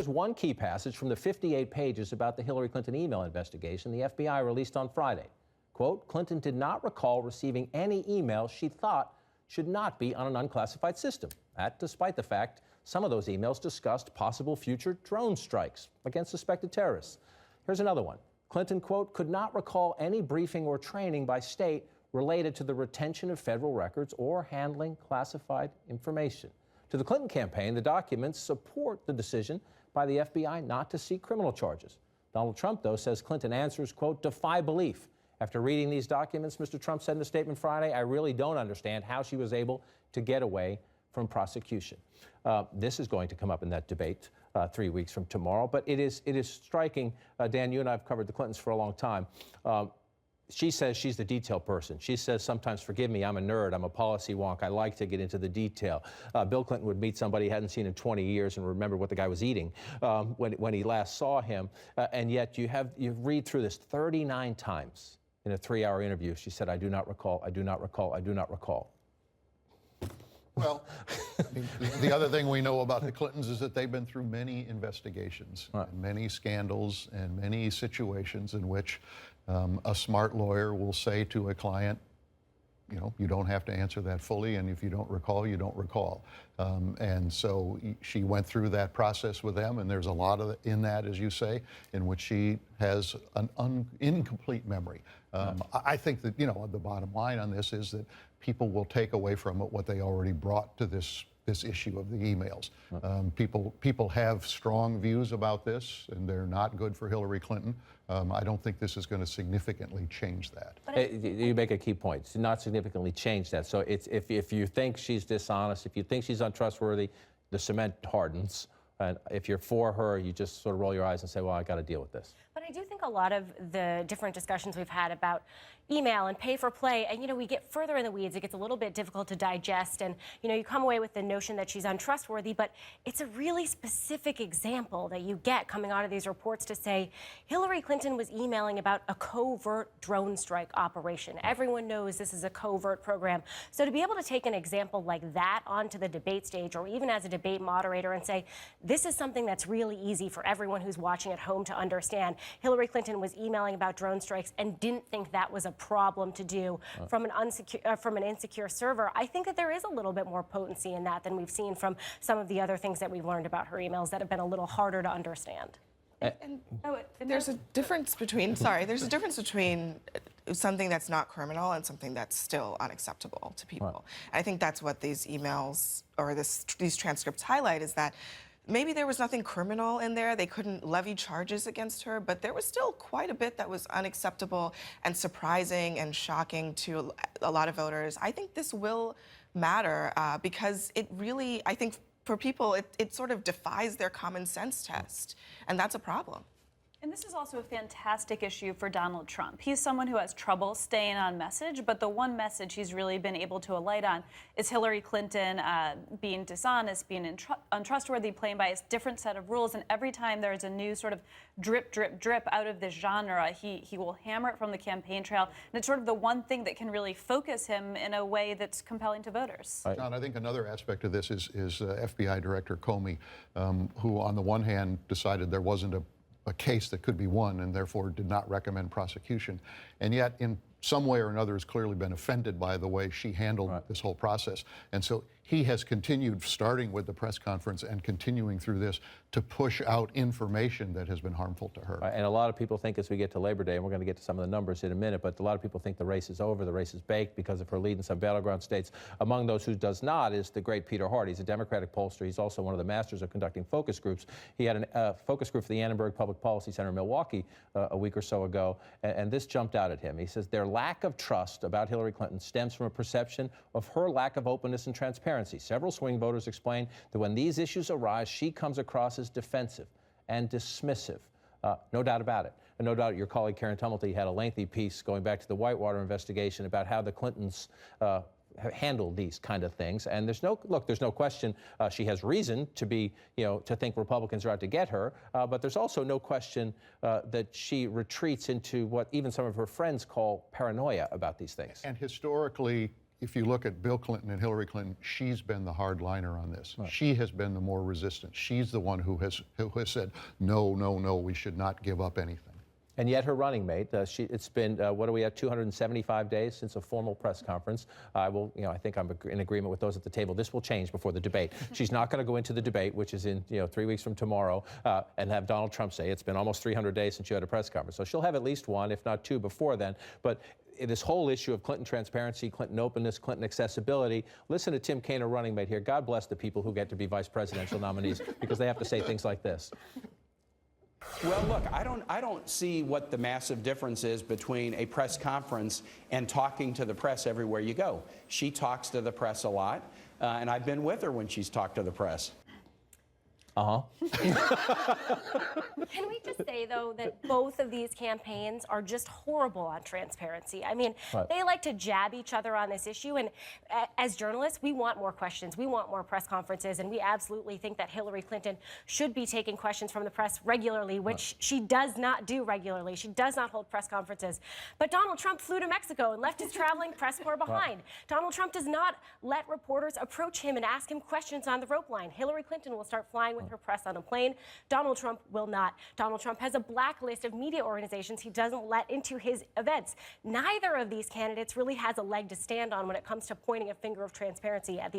Here's one key passage from the 58 pages about the Hillary Clinton email investigation the FBI released on Friday. Quote, Clinton did not recall receiving any emails she thought should not be on an unclassified system. That despite the fact some of those emails discussed possible future drone strikes against suspected terrorists. Here's another one. Clinton, quote, could not recall any briefing or training by state related to the retention of federal records or handling classified information. To the Clinton campaign, the documents support the decision by the FBI not to seek criminal charges. Donald Trump, though, says Clinton answers, quote, defy belief. After reading these documents, Mr. Trump said in a statement Friday, I really don't understand how she was able to get away from prosecution. This is going to come up in that debate 3 weeks from tomorrow, but it is striking. Dan, you and I have covered the Clintons for a long time. She says she's the detail person. She says sometimes, forgive me, I'm a nerd, I'm a policy wonk, I like to get into the detail. Bill Clinton would meet somebody he hadn't seen in 20 years and remember what the guy was eating when he last saw him. And yet you read through this 39 times in a 3-hour interview. She said, I do not recall, I do not recall, I do not recall. Well, the other thing we know about the Clintons is that they've been through many investigations, right, and many scandals, and many situations in which a smart lawyer will say to a client, you know, you don't have to answer that fully, and if you don't recall, you don't recall. And so she went through that process with them, and there's a lot of in that, as you say, in which she has an incomplete memory. I think that, you know, the bottom line on this is that people will take away from it what they already brought to this issue of the emails. People have strong views about this, and they're not good for Hillary Clinton. I don't think this is going to significantly change that. You make a key point. It's not significantly change that. So it's if you think she's dishonest, if you think she's untrustworthy, the cement hardens. And if you're for her, you just sort of roll your eyes and say, well, I got to deal with this. But I do think a lot of the different discussions we've had about email and pay for play, and, you know, we get further in the weeds, it gets a little bit difficult to digest, and, you know, you come away with the notion that she's untrustworthy, but it's a really specific example that you get coming out of these reports to say Hillary Clinton was emailing about a covert drone strike operation. Everyone knows this is a covert program. So to be able to take an example like that onto the debate stage, or even as a debate moderator, and say, this is something that's really easy for everyone who's watching at home to understand. Hillary Clinton was emailing about drone strikes and didn't think that was a problem to do from an insecure server. I think that there is a little bit more potency in that than we've seen from some of the other things that we've learned about her emails that have been a little harder to understand. There's a difference between, there's a difference between something that's not criminal and something that's still unacceptable to people. Right. I think that's what these emails or these transcripts highlight, is that maybe there was nothing criminal in there. They couldn't levy charges against her, but there was still quite a bit that was unacceptable and surprising and shocking to a lot of voters. I think this will matter because it really, I think for people, it sort of defies their common sense test, and that's a problem. And this is also a fantastic issue for Donald Trump. He's someone who has trouble staying on message, but the one message he's really been able to alight on is Hillary Clinton being dishonest, being untrustworthy, playing by a different set of rules. And every time there's a new sort of drip, drip, drip out of this genre, he will hammer it from the campaign trail. And it's sort of the one thing that can really focus him in a way that's compelling to voters. Right. John, I think another aspect of this is FBI Director Comey, who on the one hand decided there wasn't a case that could be won and therefore did not recommend prosecution, and yet in some way or another has clearly been offended by the way she handled this whole process. And so he has continued, starting with the press conference and continuing through this, to push out information that has been harmful to her. And a lot of people think as we get to Labor Day, and we're going to get to some of the numbers in a minute, but a lot of people think the race is over, the race is baked because of her lead in some battleground states. Among those who does not is the great Peter Hart. He's a Democratic pollster. He's also one of the masters of conducting focus groups. He had a focus group for the Annenberg Public Policy Center in Milwaukee a week or so ago, and this jumped out at him. He says their lack of trust about Hillary Clinton stems from a perception of her lack of openness and transparency. Several swing voters explain that when these issues arise, she comes across as defensive and dismissive. No doubt about it. And no doubt your colleague Karen Tumulty had a lengthy piece going back to the Whitewater investigation about how the Clintons handled these kind of things. And there's no question she has reason to be, to think Republicans are out to get her. But there's also no question that she retreats into what even some of her friends call paranoia about these things. And historically, if you look at Bill Clinton and Hillary Clinton, she's been the hardliner on this. Right. She has been the more resistant. She's the one who has said, no, no, no, we should not give up anything. And yet her running mate, it's been, what are we at, 275 days since a formal press conference. I think I'm in agreement with those at the table. This will change before the debate. She's not going to go into the debate, which is in 3 weeks from tomorrow, and have Donald Trump say, it's been almost 300 days since you had a press conference. So she'll have at least one, if not two, before then. But this whole issue of Clinton transparency, Clinton openness, Clinton accessibility, listen to Tim Kaine, a running mate here. God bless the people who get to be vice presidential nominees because they have to say things like this. Well, look, I don't see what the massive difference is between a press conference and talking to the press everywhere you go. She talks to the press a lot, and I've been with her when she's talked to the press. Can we just say, though, that both of these campaigns are just horrible on transparency? I mean, they like to jab each other on this issue, and as journalists, we want more questions. We want more press conferences, and we absolutely think that Hillary Clinton should be taking questions from the press regularly, which she does not do regularly. She does not hold press conferences. But Donald Trump flew to Mexico and left his traveling press corps behind. Donald Trump does not let reporters approach him and ask him questions on the rope line. Hillary Clinton will start flying with her press on a plane. Donald Trump will not. Donald Trump has a blacklist of media organizations he doesn't let into his events. Neither of these candidates really has a leg to stand on when it comes to pointing a finger of transparency at the